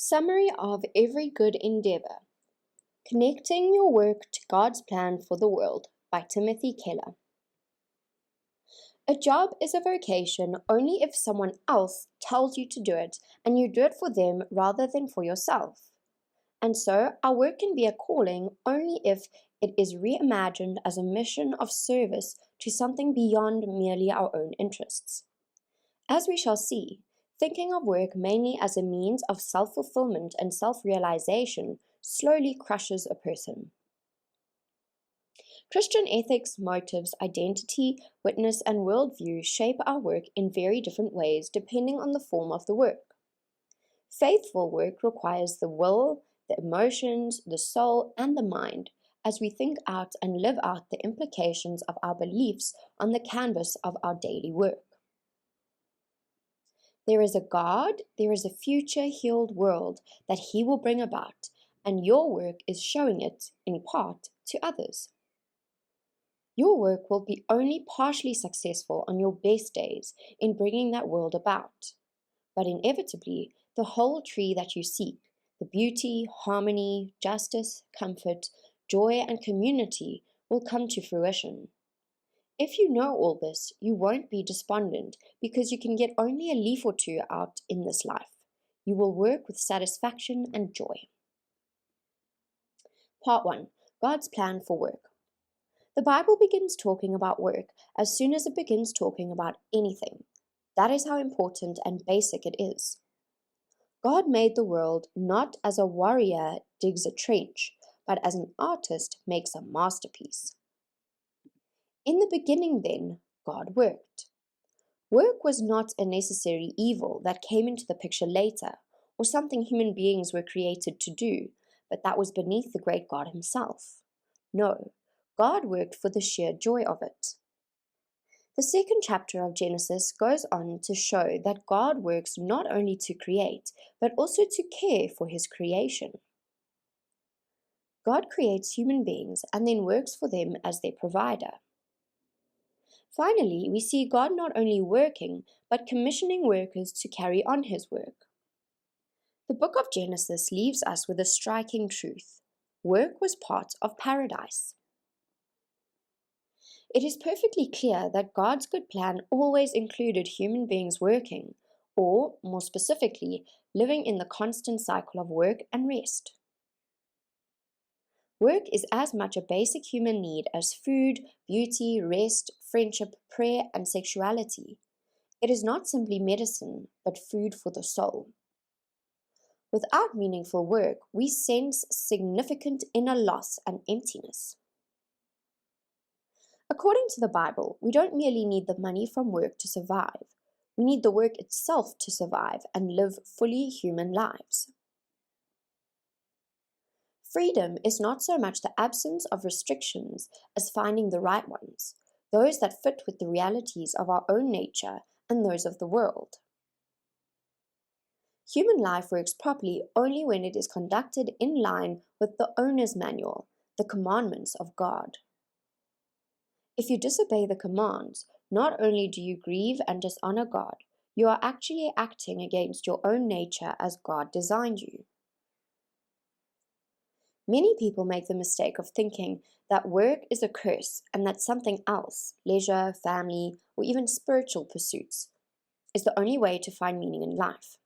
Summary of every good endeavor. Connecting your work to God's plan for the world by Timothy Keller. A job is a vocation only if someone else tells you to do it and you do it for them rather than for yourself. And so, our work can be a calling only if it is reimagined as a mission of service to something beyond merely our own interests. As we shall see, thinking of work mainly as a means of self-fulfillment and self-realization slowly crushes a person. Christian ethics, motives, identity, witness, and worldview shape our work in very different ways depending on the form of the work. Faithful work requires the will, the emotions, the soul, and the mind as we think out and live out the implications of our beliefs on the canvas of our daily work. There is a God, there is a future healed world that He will bring about, and your work is showing it, in part, to others. Your work will be only partially successful on your best days in bringing that world about. But inevitably, the whole tree that you seek, the beauty, harmony, justice, comfort, joy, and community will come to fruition. If you know all this, you won't be despondent because you can get only a leaf or two out in this life. You will work with satisfaction and joy. Part 1. God's plan for work. The Bible begins talking about work as soon as it begins talking about anything. That is how important and basic it is. God made the world not as a warrior digs a trench, but as an artist makes a masterpiece. In the beginning, then, God worked. Work was not a necessary evil that came into the picture later, or something human beings were created to do, but that was beneath the great God Himself. No, God worked for the sheer joy of it. The second chapter of Genesis goes on to show that God works not only to create, but also to care for His creation. God creates human beings and then works for them as their provider. Finally, we see God not only working, but commissioning workers to carry on His work. The book of Genesis leaves us with a striking truth. Work was part of paradise. It is perfectly clear that God's good plan always included human beings working, or, more specifically, living in the constant cycle of work and rest. Work is as much a basic human need as food, beauty, rest, friendship, prayer, and sexuality. It is not simply medicine, but food for the soul. Without meaningful work, we sense significant inner loss and emptiness. According to the Bible, we don't merely need the money from work to survive. We need the work itself to survive and live fully human lives. Freedom is not so much the absence of restrictions as finding the right ones, those that fit with the realities of our own nature and those of the world. Human life works properly only when it is conducted in line with the owner's manual, the commandments of God. If you disobey the commands, not only do you grieve and dishonor God, you are actually acting against your own nature as God designed you. Many people make the mistake of thinking that work is a curse and that something else, leisure, family, or even spiritual pursuits, is the only way to find meaning in life.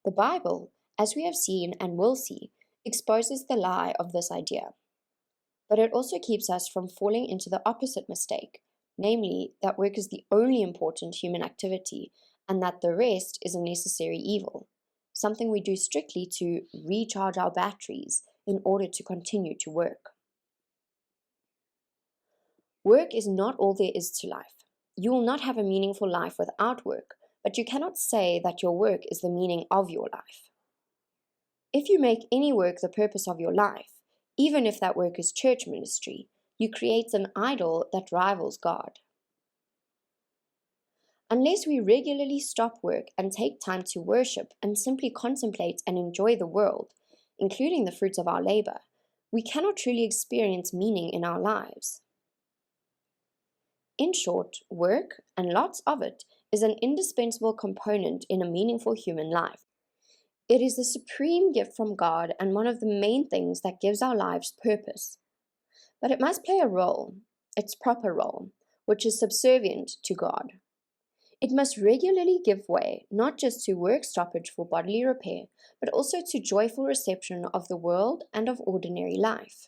The Bible, as we have seen and will see, exposes the lie of this idea. But it also keeps us from falling into the opposite mistake, namely that work is the only important human activity and that the rest is a necessary evil, something we do strictly to recharge our batteries in order to continue to work. Work is not all there is to life. You will not have a meaningful life without work, but you cannot say that your work is the meaning of your life. If you make any work the purpose of your life, even if that work is church ministry, you create an idol that rivals God. Unless we regularly stop work and take time to worship and simply contemplate and enjoy the world, including the fruits of our labor, we cannot truly experience meaning in our lives. In short, work, and lots of it, is an indispensable component in a meaningful human life. It is the supreme gift from God and one of the main things that gives our lives purpose. But it must play a role, its proper role, which is subservient to God. It must regularly give way, not just to work stoppage for bodily repair, but also to joyful reception of the world and of ordinary life.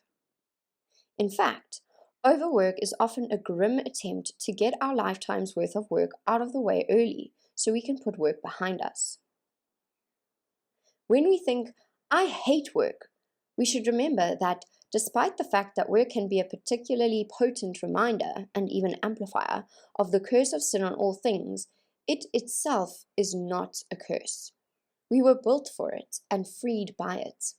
In fact, overwork is often a grim attempt to get our lifetime's worth of work out of the way early so we can put work behind us. When we think, I hate work, we should remember that despite the fact that work can be a particularly potent reminder and even amplifier of the curse of sin on all things, it itself is not a curse. We were built for it and freed by it.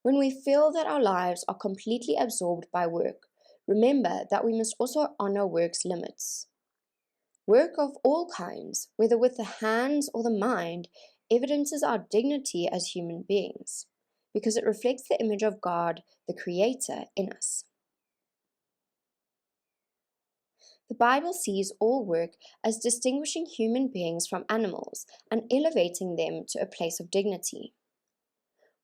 When we feel that our lives are completely absorbed by work, remember that we must also honor work's limits. Work of all kinds, whether with the hands or the mind, evidences our dignity as human beings, because it reflects the image of God, the Creator, in us. The Bible sees all work as distinguishing human beings from animals and elevating them to a place of dignity.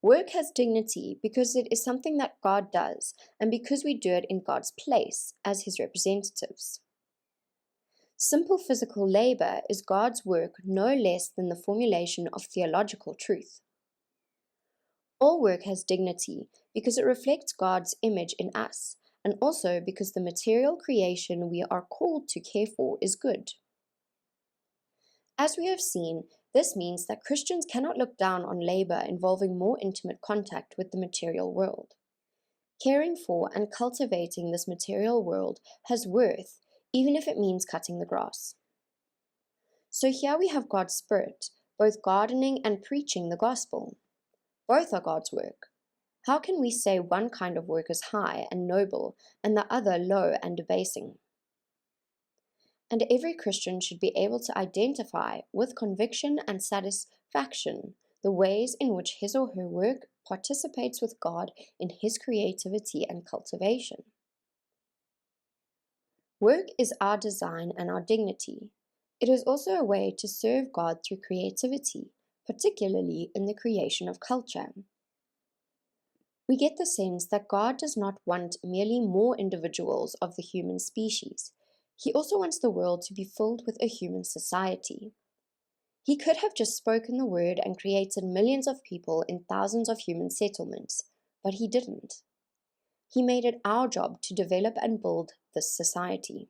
Work has dignity because it is something that God does, and because we do it in God's place as His representatives. Simple physical labor is God's work no less than the formulation of theological truth. All work has dignity because it reflects God's image in us, and also because the material creation we are called to care for is good. As we have seen, this means that Christians cannot look down on labor involving more intimate contact with the material world. Caring for and cultivating this material world has worth, even if it means cutting the grass. So here we have God's Spirit, both gardening and preaching the gospel. Both are God's work. How can we say one kind of work is high and noble and the other low and debasing? And every Christian should be able to identify with conviction and satisfaction the ways in which his or her work participates with God in His creativity and cultivation. Work is our design and our dignity. It is also a way to serve God through creativity, particularly in the creation of culture. We get the sense that God does not want merely more individuals of the human species. He also wants the world to be filled with a human society. He could have just spoken the word and created millions of people in thousands of human settlements, but He didn't. He made it our job to develop and build this society.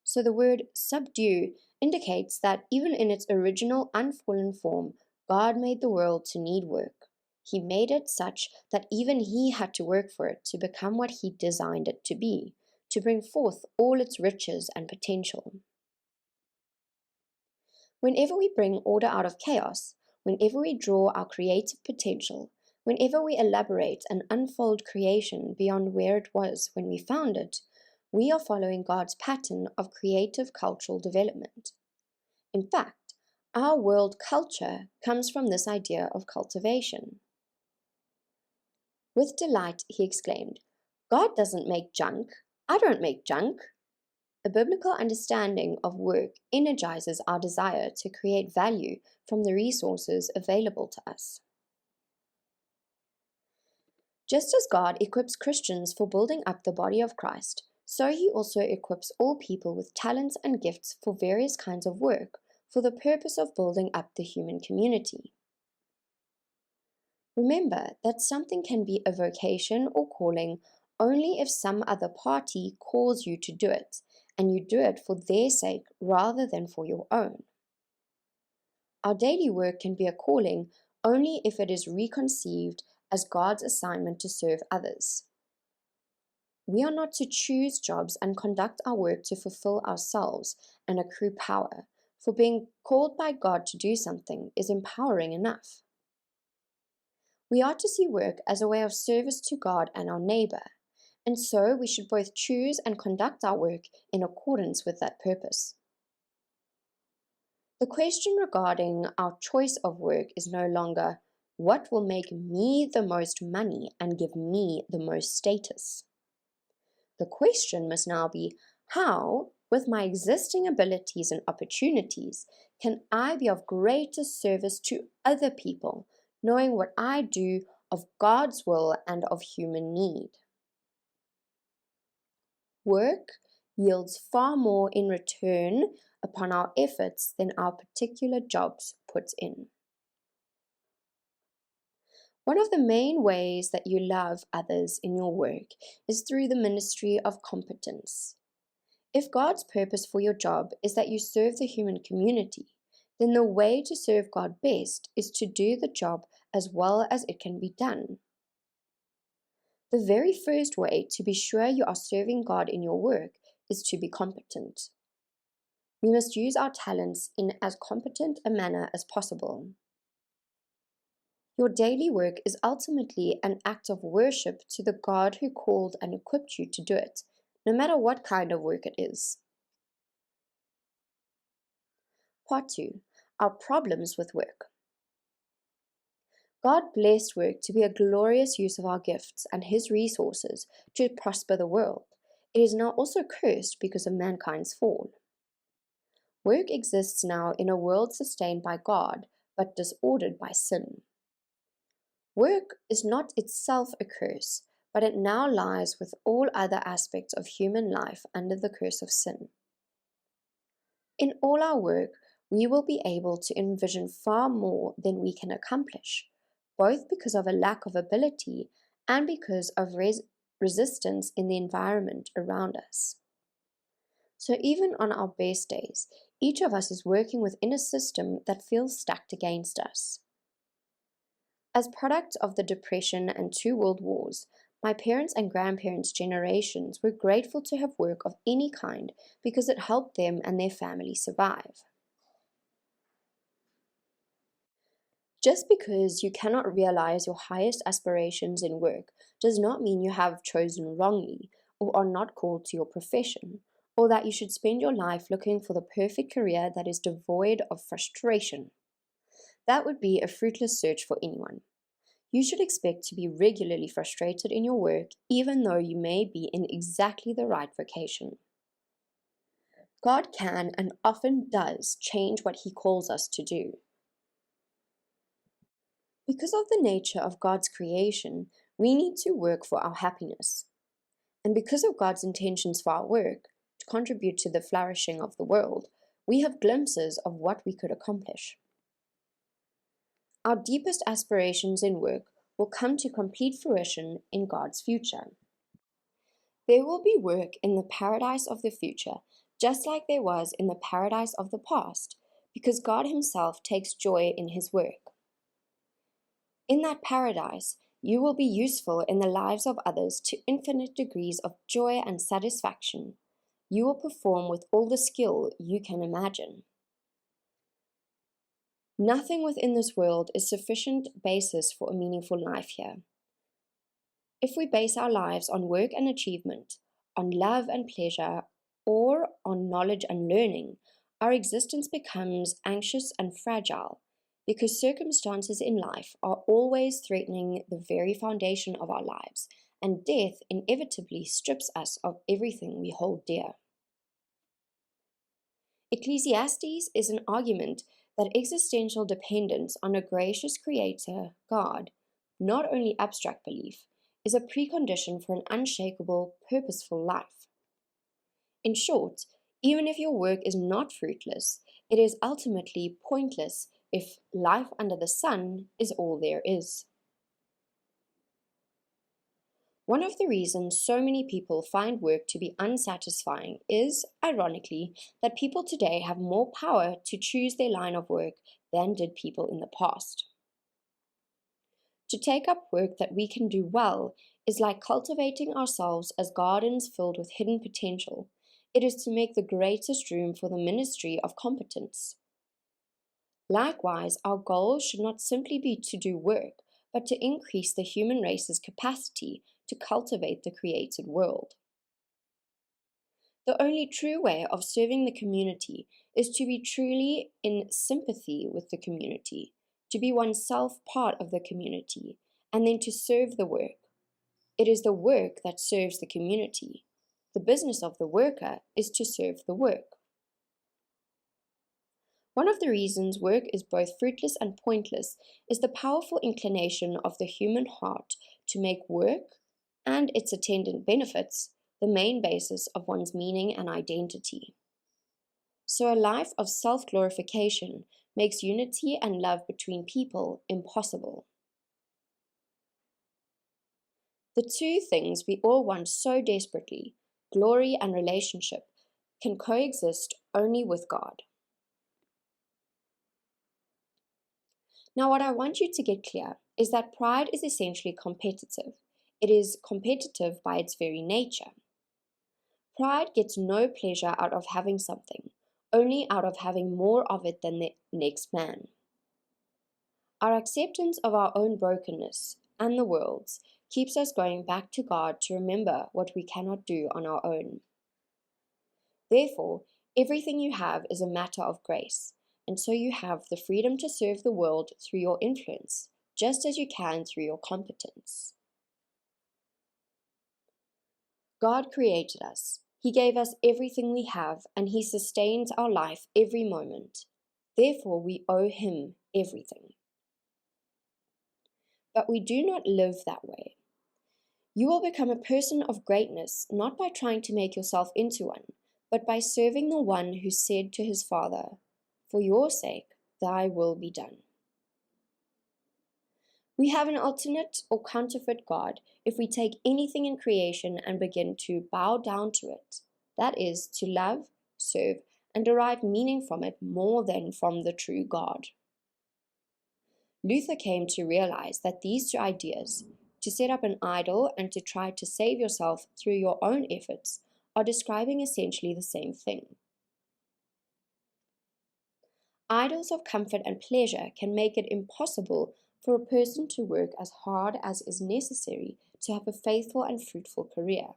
So the word subdue indicates that even in its original unfallen form, God made the world to need work. He made it such that even He had to work for it to become what He designed it to be, to bring forth all its riches and potential. Whenever we bring order out of chaos, whenever we draw our creative potential, whenever we elaborate and unfold creation beyond where it was when we found it, we are following God's pattern of creative cultural development. In fact, our world culture comes from this idea of cultivation. With delight, he exclaimed, God doesn't make junk. I don't make junk. A biblical understanding of work energizes our desire to create value from the resources available to us. Just as God equips Christians for building up the body of Christ, so He also equips all people with talents and gifts for various kinds of work for the purpose of building up the human community. Remember that something can be a vocation or calling only if some other party calls you to do it, and you do it for their sake rather than for your own. Our daily work can be a calling only if it is reconceived as God's assignment to serve others. We are not to choose jobs and conduct our work to fulfill ourselves and accrue power, for being called by God to do something is empowering enough. We are to see work as a way of service to God and our neighbor, and so we should both choose and conduct our work in accordance with that purpose. The question regarding our choice of work is no longer, what will make me the most money and give me the most status? The question must now be, how, with my existing abilities and opportunities, can I be of greater service to other people, knowing what I do of God's will and of human need? Work yields far more in return upon our efforts than our particular jobs put in. One of the main ways that you love others in your work is through the ministry of competence. If God's purpose for your job is that you serve the human community, then the way to serve God best is to do the job as well as it can be done. The very first way to be sure you are serving God in your work is to be competent. We must use our talents in as competent a manner as possible. Your daily work is ultimately an act of worship to the God who called and equipped you to do it, no matter what kind of work it is. Part 2. Our problems with work. God blessed work to be a glorious use of our gifts and His resources to prosper the world. It is now also cursed because of mankind's fall. Work exists now in a world sustained by God, but disordered by sin. Work is not itself a curse, but it now lies with all other aspects of human life under the curse of sin. In all our work, we will be able to envision far more than we can accomplish, both because of a lack of ability and because of resistance in the environment around us. So even on our best days, each of us is working within a system that feels stacked against us. As product of the Depression and 2 World Wars, my parents' and grandparents' generations were grateful to have work of any kind because it helped them and their family survive. Just because you cannot realize your highest aspirations in work does not mean you have chosen wrongly or are not called to your profession, or that you should spend your life looking for the perfect career that is devoid of frustration. That would be a fruitless search for anyone. You should expect to be regularly frustrated in your work, even though you may be in exactly the right vocation. God can and often does change what He calls us to do. Because of the nature of God's creation, we need to work for our happiness. And because of God's intentions for our work, to contribute to the flourishing of the world, we have glimpses of what we could accomplish. Our deepest aspirations in work will come to complete fruition in God's future. There will be work in the paradise of the future, just like there was in the paradise of the past, because God Himself takes joy in His work. In that paradise, you will be useful in the lives of others to infinite degrees of joy and satisfaction. You will perform with all the skill you can imagine. Nothing within this world is sufficient basis for a meaningful life here. If we base our lives on work and achievement, on love and pleasure, or on knowledge and learning, our existence becomes anxious and fragile, because circumstances in life are always threatening the very foundation of our lives, and death inevitably strips us of everything we hold dear. Ecclesiastes is an argument that existential dependence on a gracious Creator, God, not only abstract belief, is a precondition for an unshakable, purposeful life. In short, even if your work is not fruitless, it is ultimately pointless if life under the sun is all there is. One of the reasons so many people find work to be unsatisfying is, ironically, that people today have more power to choose their line of work than did people in the past. To take up work that we can do well is like cultivating ourselves as gardens filled with hidden potential. It is to make the greatest room for the ministry of competence. Likewise, our goal should not simply be to do work, but to increase the human race's capacity to cultivate the created world. The only true way of serving the community is to be truly in sympathy with the community, to be oneself part of the community, and then to serve the work. It is the work that serves the community. The business of the worker is to serve the work. One of the reasons work is both fruitless and pointless is the powerful inclination of the human heart to make work and its attendant benefits the main basis of one's meaning and identity. So, a life of self glorification makes unity and love between people impossible. The two things we all want so desperately, glory and relationship, can coexist only with God. Now, what I want you to get clear is that pride is essentially competitive. It is competitive by its very nature. Pride gets no pleasure out of having something, only out of having more of it than the next man. Our acceptance of our own brokenness and the world's keeps us going back to God to remember what we cannot do on our own. Therefore, everything you have is a matter of grace, and so you have the freedom to serve the world through your influence, just as you can through your competence. God created us. He gave us everything we have, and He sustains our life every moment. Therefore, we owe Him everything. But we do not live that way. You will become a person of greatness not by trying to make yourself into one, but by serving the one who said to his Father, "For your sake, thy will be done." We have an alternate or counterfeit God if we take anything in creation and begin to bow down to it, that is, to love, serve, and derive meaning from it more than from the true God. Luther came to realize that these two ideas, to set up an idol and to try to save yourself through your own efforts, are describing essentially the same thing. Idols of comfort and pleasure can make it impossible for a person to work as hard as is necessary to have a faithful and fruitful career.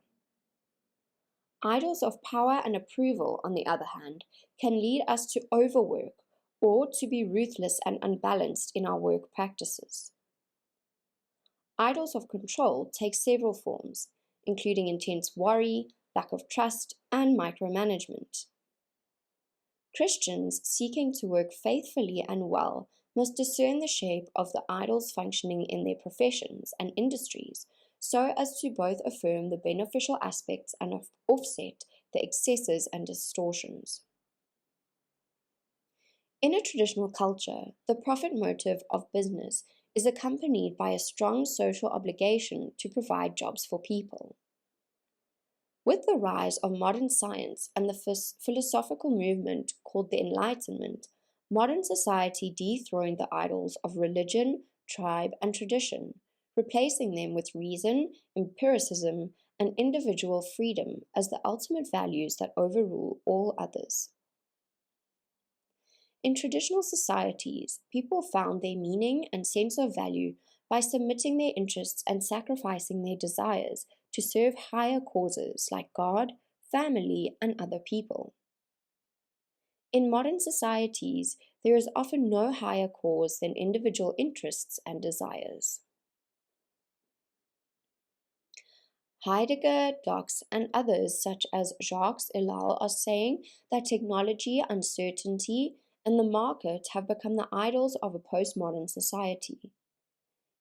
Idols of power and approval, on the other hand, can lead us to overwork or to be ruthless and unbalanced in our work practices. Idols of control take several forms, including intense worry, lack of trust, and micromanagement. Christians seeking to work faithfully and well must discern the shape of the idols functioning in their professions and industries so as to both affirm the beneficial aspects and offset the excesses and distortions. In a traditional culture, the profit motive of business is accompanied by a strong social obligation to provide jobs for people. With the rise of modern science and the philosophical movement called the Enlightenment, modern society dethroned the idols of religion, tribe, and tradition, replacing them with reason, empiricism, and individual freedom as the ultimate values that overrule all others. In traditional societies, people found their meaning and sense of value by submitting their interests and sacrificing their desires to serve higher causes like God, family, and other people. In modern societies, there is often no higher cause than individual interests and desires. Heidegger, Dox, and others such as Jacques Ellul are saying that technology, uncertainty, and the market have become the idols of a postmodern society.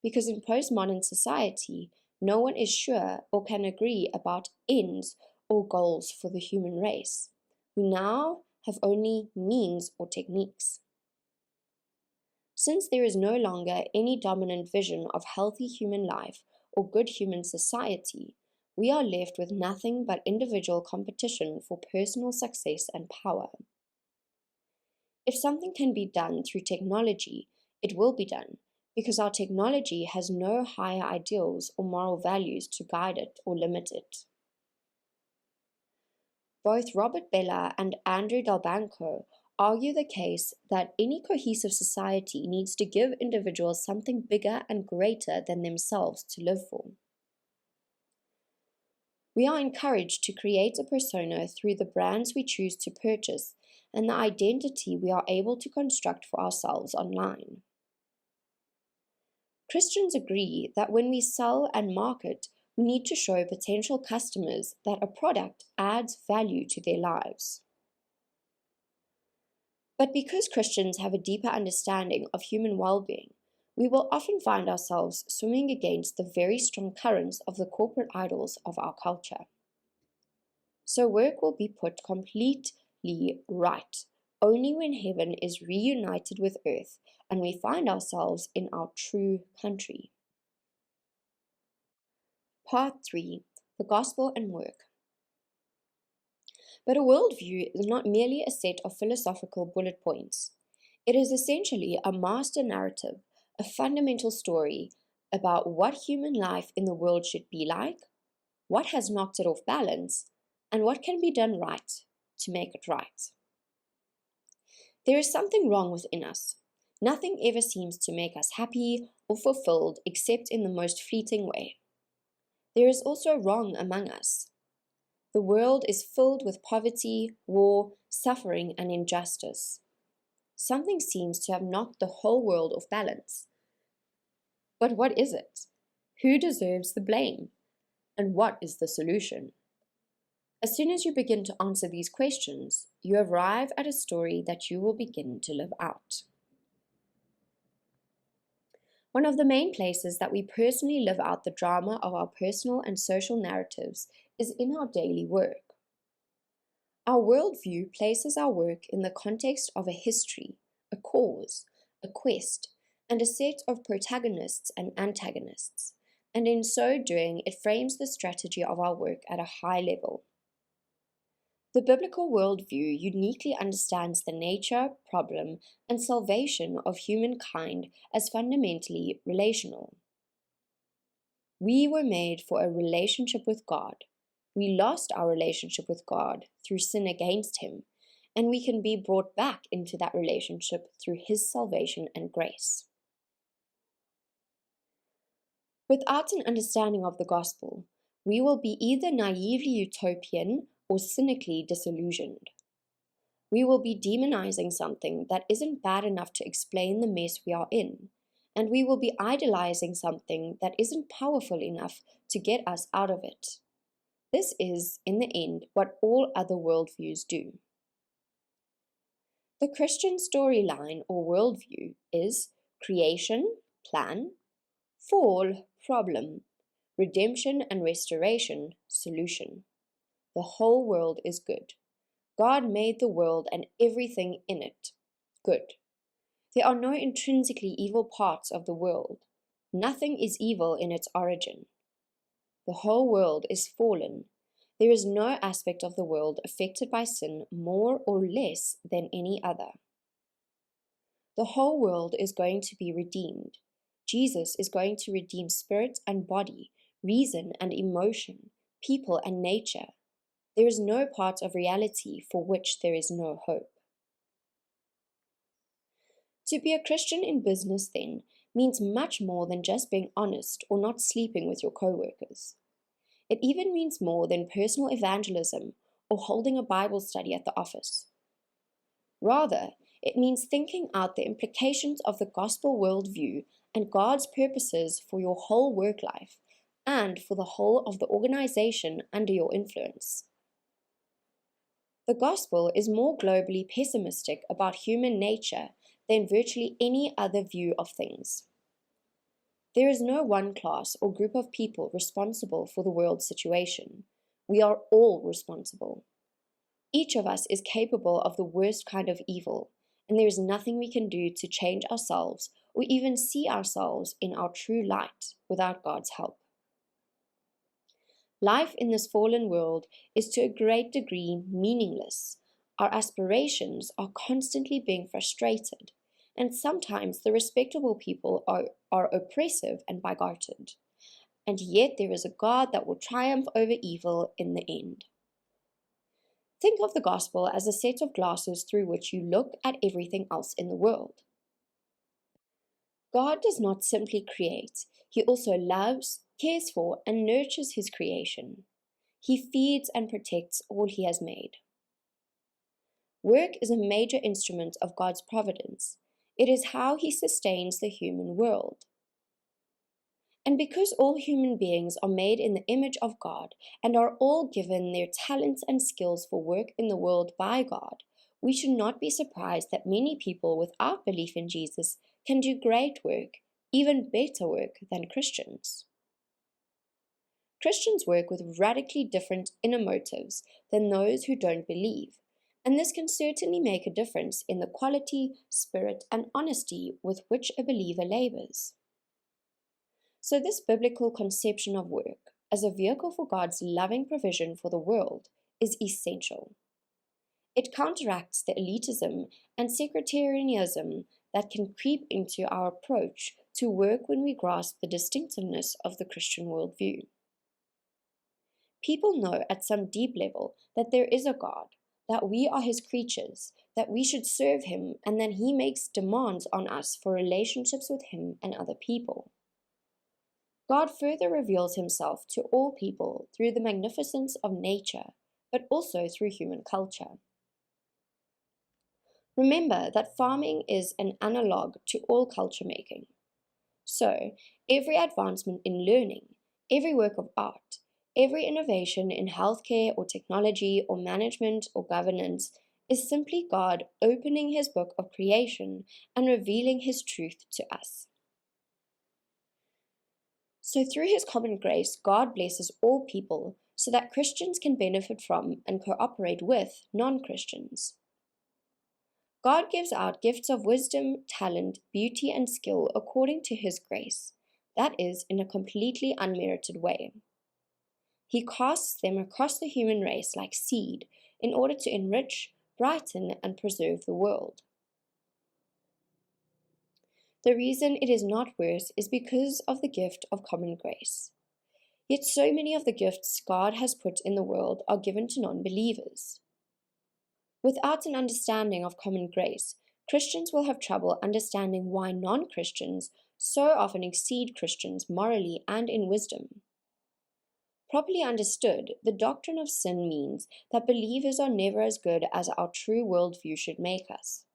Because in postmodern society, no one is sure or can agree about ends or goals for the human race. We now have only means or techniques. Since there is no longer any dominant vision of healthy human life or good human society, we are left with nothing but individual competition for personal success and power. If something can be done through technology, it will be done, because our technology has no higher ideals or moral values to guide it or limit it. Both Robert Bellah and Andrew Delbanco argue the case that any cohesive society needs to give individuals something bigger and greater than themselves to live for. We are encouraged to create a persona through the brands we choose to purchase and the identity we are able to construct for ourselves online. Christians agree that when we sell and market, we need to show potential customers that a product adds value to their lives. But because Christians have a deeper understanding of human well-being, we will often find ourselves swimming against the very strong currents of the corporate idols of our culture. So work will be put completely right only when heaven is reunited with earth and we find ourselves in our true country. Part 3: The Gospel and Work. But a worldview is not merely a set of philosophical bullet points. It is essentially a master narrative, a fundamental story about what human life in the world should be like, what has knocked it off balance, and what can be done right to make it right. There is something wrong within us. Nothing ever seems to make us happy or fulfilled except in the most fleeting way. There is also wrong among us. The world is filled with poverty, war, suffering, and injustice. Something seems to have knocked the whole world off balance. But what is it? Who deserves the blame? And what is the solution? As soon as you begin to answer these questions, you arrive at a story that you will begin to live out. One of the main places that we personally live out the drama of our personal and social narratives is in our daily work. Our worldview places our work in the context of a history, a cause, a quest, and a set of protagonists and antagonists, and in so doing, it frames the strategy of our work at a high level. The biblical worldview uniquely understands the nature, problem, and salvation of humankind as fundamentally relational. We were made for a relationship with God. We lost our relationship with God through sin against Him, and we can be brought back into that relationship through His salvation and grace. Without an understanding of the gospel, we will be either naively utopian or cynically disillusioned. We will be demonizing something that isn't bad enough to explain the mess we are in, and we will be idolizing something that isn't powerful enough to get us out of it. This is, in the end, what all other worldviews do. The Christian storyline or worldview is creation, plan, fall, problem, redemption and restoration, solution. The whole world is good. God made the world and everything in it good. There are no intrinsically evil parts of the world. Nothing is evil in its origin. The whole world is fallen. There is no aspect of the world affected by sin more or less than any other. The whole world is going to be redeemed. Jesus is going to redeem spirit and body, reason and emotion, people and nature. There is no part of reality for which there is no hope. To be a Christian in business, then, means much more than just being honest or not sleeping with your co-workers. It even means more than personal evangelism or holding a Bible study at the office. Rather, it means thinking out the implications of the gospel worldview and God's purposes for your whole work life and for the whole of the organization under your influence. The gospel is more globally pessimistic about human nature than virtually any other view of things. There is no one class or group of people responsible for the world's situation. We are all responsible. Each of us is capable of the worst kind of evil, and there is nothing we can do to change ourselves or even see ourselves in our true light without God's help. Life in this fallen world is to a great degree meaningless. Our aspirations are constantly being frustrated, and sometimes the respectable people are oppressive and bigoted. And yet there is a God that will triumph over evil in the end. Think of the gospel as a set of glasses through which you look at everything else in the world. God does not simply create, He also loves, cares for, and nurtures His creation. He feeds and protects all He has made. Work is a major instrument of God's providence. It is how He sustains the human world. And because all human beings are made in the image of God and are all given their talents and skills for work in the world by God, we should not be surprised that many people without belief in Jesus can do great work, even better work than Christians. Christians work with radically different inner motives than those who don't believe, and this can certainly make a difference in the quality, spirit, and honesty with which a believer labors. So, this biblical conception of work as a vehicle for God's loving provision for the world is essential. It counteracts the elitism and sectarianism that can creep into our approach to work when we grasp the distinctiveness of the Christian worldview. People know at some deep level that there is a God, that we are His creatures, that we should serve Him, and that He makes demands on us for relationships with Him and other people. God further reveals Himself to all people through the magnificence of nature, but also through human culture. Remember that farming is an analog to all culture making. So, every advancement in learning, every work of art, every innovation in healthcare or technology or management or governance is simply God opening His book of creation and revealing His truth to us. So through His common grace, God blesses all people so that Christians can benefit from and cooperate with non-Christians. God gives out gifts of wisdom, talent, beauty, and skill according to His grace, that is, in a completely unmerited way. He casts them across the human race like seed in order to enrich, brighten, and preserve the world. The reason it is not worse is because of the gift of common grace. Yet so many of the gifts God has put in the world are given to non-believers. Without an understanding of common grace, Christians will have trouble understanding why non-Christians so often exceed Christians morally and in wisdom. Properly understood, the doctrine of sin means that believers are never as good as our true worldview should make us.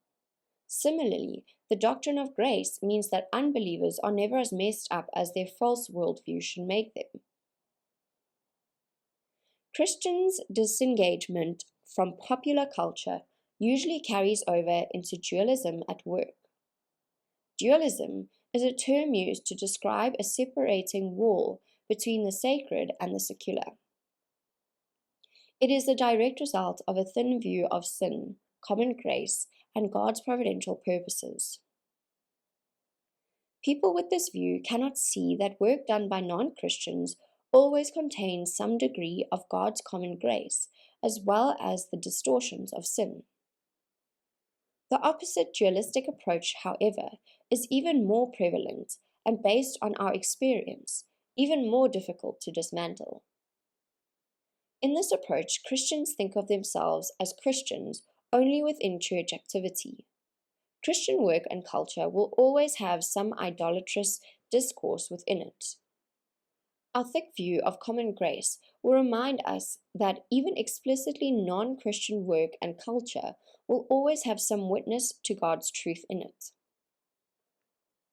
Similarly, the doctrine of grace means that unbelievers are never as messed up as their false worldview should make them. Christians' disengagement from popular culture usually carries over into dualism at work. Dualism is a term used to describe a separating wall between the sacred and the secular. It is the direct result of a thin view of sin, common grace, and God's providential purposes. People with this view cannot see that work done by non-Christians always contains some degree of God's common grace, as well as the distortions of sin. The opposite dualistic approach, however, is even more prevalent and based on our experience, even more difficult to dismantle. In this approach, Christians think of themselves as Christians only within church activity. Christian work and culture will always have some idolatrous discourse within it. Our thick view of common grace will remind us that even explicitly non-Christian work and culture will always have some witness to God's truth in it.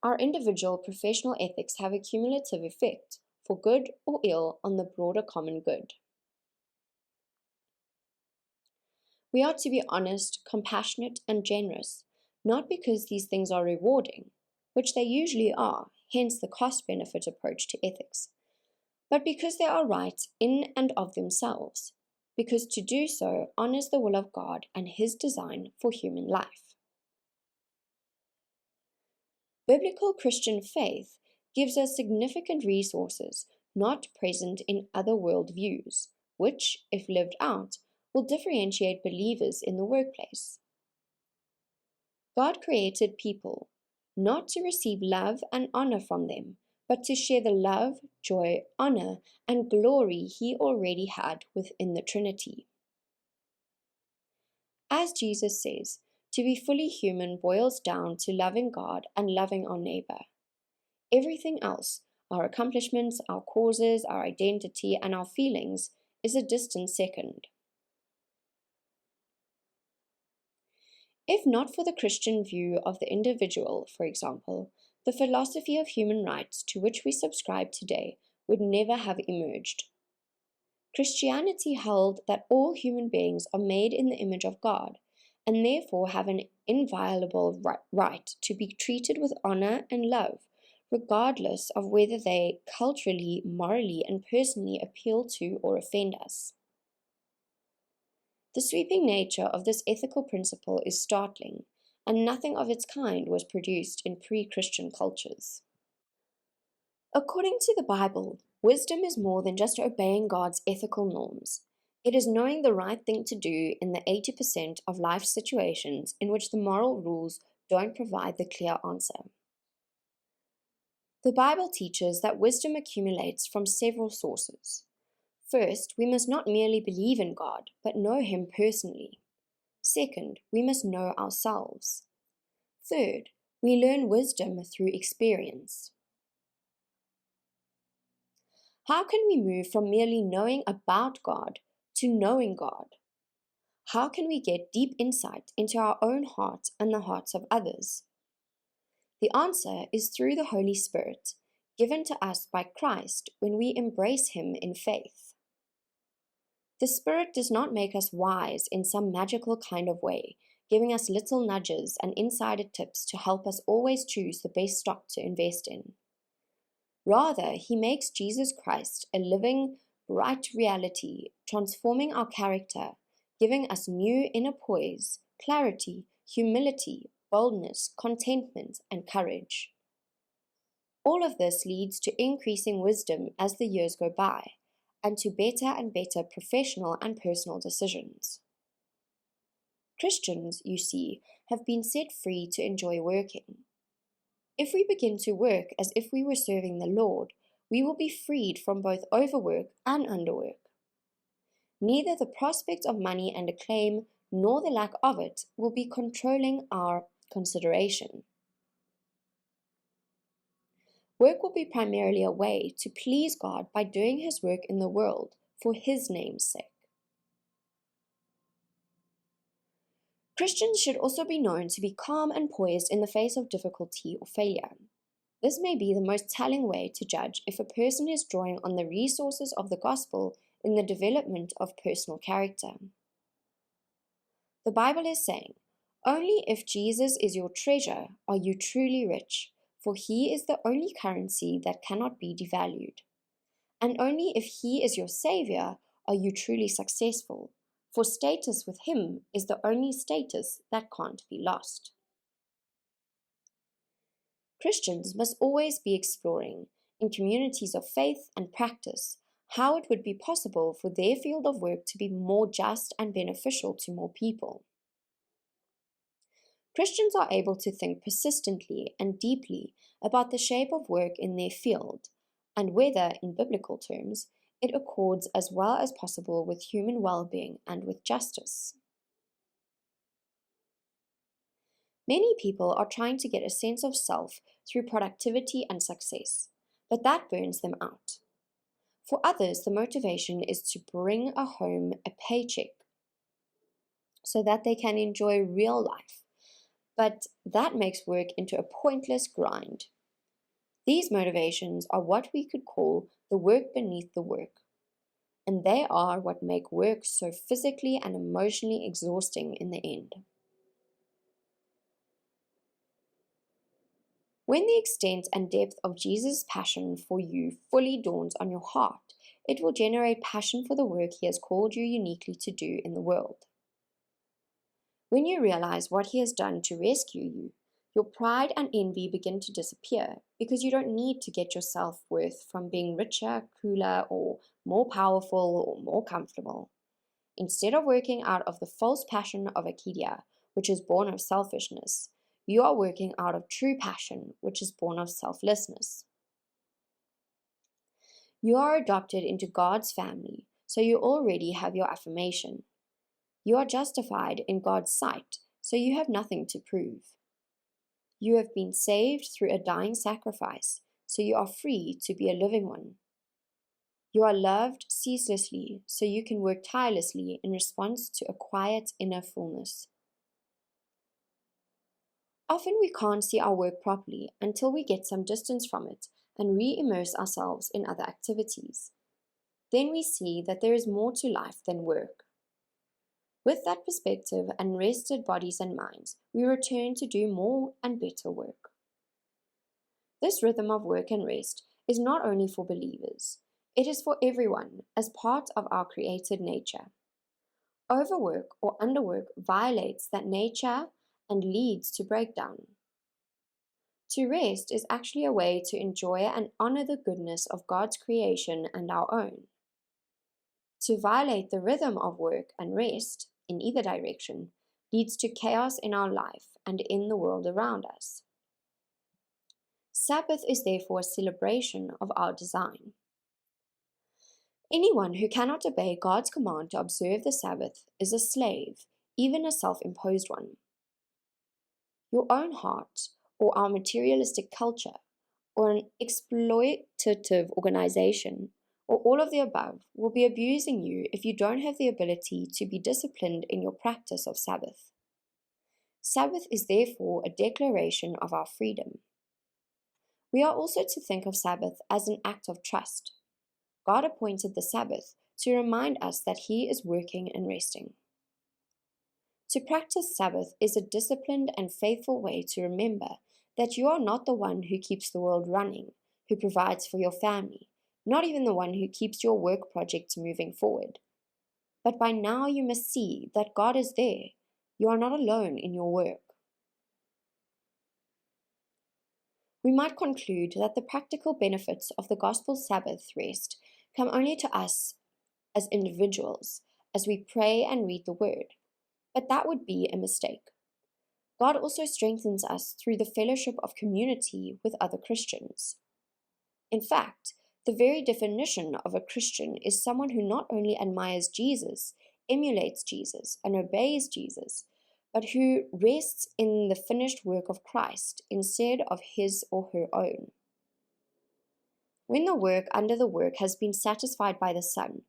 Our individual professional ethics have a cumulative effect, for good or ill, on the broader common good. We are to be honest, compassionate, and generous, not because these things are rewarding, which they usually are, hence the cost-benefit approach to ethics, but because they are right in and of themselves, because to do so honors the will of God and His design for human life. Biblical Christian faith gives us significant resources not present in other worldviews, which, if lived out, will differentiate believers in the workplace. God created people, not to receive love and honor from them, but to share the love, joy, honor, and glory He already had within the Trinity. As Jesus says, to be fully human boils down to loving God and loving our neighbor. Everything else, our accomplishments, our causes, our identity, and our feelings, is a distant second. If not for the Christian view of the individual, for example, the philosophy of human rights to which we subscribe today would never have emerged. Christianity held that all human beings are made in the image of God, and therefore have an inviolable right to be treated with honor and love, regardless of whether they culturally, morally, and personally appeal to or offend us. The sweeping nature of this ethical principle is startling, and nothing of its kind was produced in pre-Christian cultures. According to the Bible, wisdom is more than just obeying God's ethical norms. It is knowing the right thing to do in the 80% of life situations in which the moral rules don't provide the clear answer. The Bible teaches that wisdom accumulates from several sources. First, we must not merely believe in God, but know Him personally. Second, we must know ourselves. Third, we learn wisdom through experience. How can we move from merely knowing about God to knowing God? How can we get deep insight into our own heart and the hearts of others? The answer is through the Holy Spirit, given to us by Christ when we embrace Him in faith. The Spirit does not make us wise in some magical kind of way, giving us little nudges and insider tips to help us always choose the best stock to invest in. Rather, He makes Jesus Christ a living, bright reality, transforming our character, giving us new inner poise, clarity, humility, boldness, contentment, and courage. All of this leads to increasing wisdom as the years go by, and to better and better professional and personal decisions. Christians, you see, have been set free to enjoy working. If we begin to work as if we were serving the Lord, we will be freed from both overwork and underwork. Neither the prospect of money and acclaim nor the lack of it will be controlling our consideration. Work will be primarily a way to please God by doing His work in the world for His name's sake. Christians should also be known to be calm and poised in the face of difficulty or failure. This may be the most telling way to judge if a person is drawing on the resources of the gospel in the development of personal character. The Bible is saying, "Only if Jesus is your treasure are you truly rich, for He is the only currency that cannot be devalued. And only if He is your Savior are you truly successful, for status with Him is the only status that can't be lost." Christians must always be exploring, in communities of faith and practice, how it would be possible for their field of work to be more just and beneficial to more people. Christians are able to think persistently and deeply about the shape of work in their field, and whether, in biblical terms, it accords as well as possible with human well-being and with justice. Many people are trying to get a sense of self through productivity and success, but that burns them out. For others, the motivation is to bring home a paycheck so that they can enjoy real life, but that makes work into a pointless grind. These motivations are what we could call the work beneath the work, and they are what make work so physically and emotionally exhausting in the end. When the extent and depth of Jesus' passion for you fully dawns on your heart, it will generate passion for the work He has called you uniquely to do in the world. When you realize what He has done to rescue you, your pride and envy begin to disappear because you don't need to get your self-worth from being richer, cooler, or more powerful or more comfortable. Instead of working out of the false passion of Acedia, which is born of selfishness, you are working out of true passion, which is born of selflessness. You are adopted into God's family, so you already have your affirmation. You are justified in God's sight, so you have nothing to prove. You have been saved through a dying sacrifice, so you are free to be a living one. You are loved ceaselessly, so you can work tirelessly in response to a quiet inner fullness. Often we can't see our work properly until we get some distance from it and re-immerse ourselves in other activities. Then we see that there is more to life than work. With that perspective and rested bodies and minds, we return to do more and better work. This rhythm of work and rest is not only for believers, it is for everyone as part of our created nature. Overwork or underwork violates that nature and leads to breakdown. To rest is actually a way to enjoy and honor the goodness of God's creation and our own. To violate the rhythm of work and rest, in either direction, leads to chaos in our life and in the world around us. Sabbath is therefore a celebration of our design. Anyone who cannot obey God's command to observe the Sabbath is a slave, even a self-imposed one. Your own heart, or our materialistic culture, or an exploitative organization, or all of the above, will be abusing you if you don't have the ability to be disciplined in your practice of Sabbath. Sabbath is therefore a declaration of our freedom. We are also to think of Sabbath as an act of trust. God appointed the Sabbath to remind us that He is working and resting. To practice Sabbath is a disciplined and faithful way to remember that you are not the one who keeps the world running, who provides for your family, not even the one who keeps your work projects moving forward. But by now you must see that God is there. You are not alone in your work. We might conclude that the practical benefits of the gospel Sabbath rest come only to us as individuals as we pray and read the word, but that would be a mistake. God also strengthens us through the fellowship of community with other Christians. In fact, the very definition of a Christian is someone who not only admires Jesus, emulates Jesus, and obeys Jesus, but who rests in the finished work of Christ instead of his or her own. When the work under the work has been satisfied by the Son,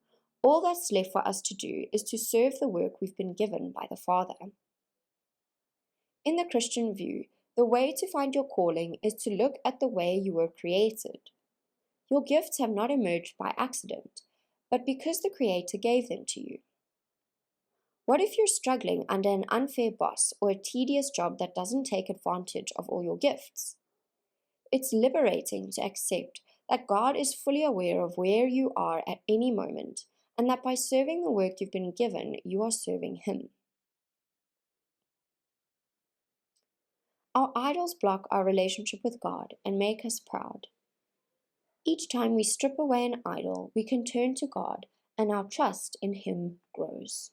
all that's left for us to do is to serve the work we've been given by the Father. In the Christian view, the way to find your calling is to look at the way you were created. Your gifts have not emerged by accident, but because the Creator gave them to you. What if you're struggling under an unfair boss or a tedious job that doesn't take advantage of all your gifts? It's liberating to accept that God is fully aware of where you are at any moment, and that by serving the work you've been given, you are serving Him. Our idols block our relationship with God and make us proud. Each time we strip away an idol, we can turn to God, and our trust in Him grows.